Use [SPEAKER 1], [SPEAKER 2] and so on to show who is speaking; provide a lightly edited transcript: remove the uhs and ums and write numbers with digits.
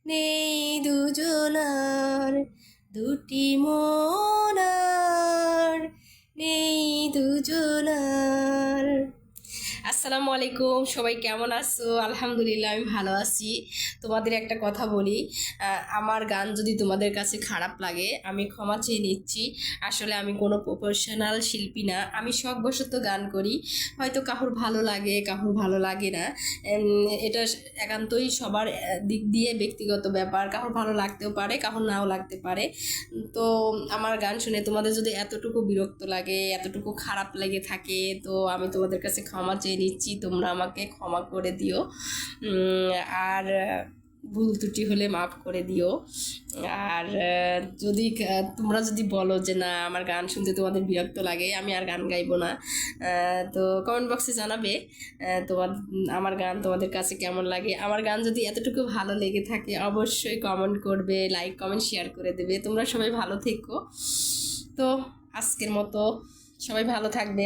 [SPEAKER 1] নেই দুজনার দুটি মন আর নেই দুজনার। আসসালামু আলাইকুম, সবাই কেমন আছো? আলহামদুলিল্লাহ, আমি ভালো আছি। তোমাদের একটা কথা বলি, আমার গান যদি তোমাদের কাছে খারাপ লাগে আমি ক্ষমা চেয়ে নিচ্ছি। আসলে আমি কোনো প্রফেশনাল শিল্পী না, আমি শখবশত গান করি। হয়তো কারোর ভালো লাগে, কারোর ভালো লাগে না। এটা একান্তই সবার দিক দিয়ে ব্যক্তিগত ব্যাপার, কারোর ভালো লাগতেও পারে, কারোর নাও লাগতে পারে। তো আমার গান শুনে তোমাদের যদি এতটুকু বিরক্ত লাগে, এতটুকু খারাপ লেগে থাকে, তো আমি তোমাদের কাছে ক্ষমা চেয়ে নিচ্ছি, তোমরা আমাকে ক্ষমা করে দিও। আর ভুল ত্রুটি হলে মাফ করে দিও। আর যদি তোমরা যদি বলো যে না, আমার গান শুনতে তোমাদের বিরক্ত লাগে, আমি আর গান গাইবো না, তো কমেন্ট বক্সে জানাবে তোমার আমার গান তোমাদের কাছে কেমন লাগে। আমার গান যদি এতটুকু ভালো লেগে থাকে অবশ্যই কমেন্ট করবে, লাইক কমেন্ট শেয়ার করে দেবে। তোমরা সবাই ভালো থেকো। তো আজকের মতো সবাই ভালো থাকবে।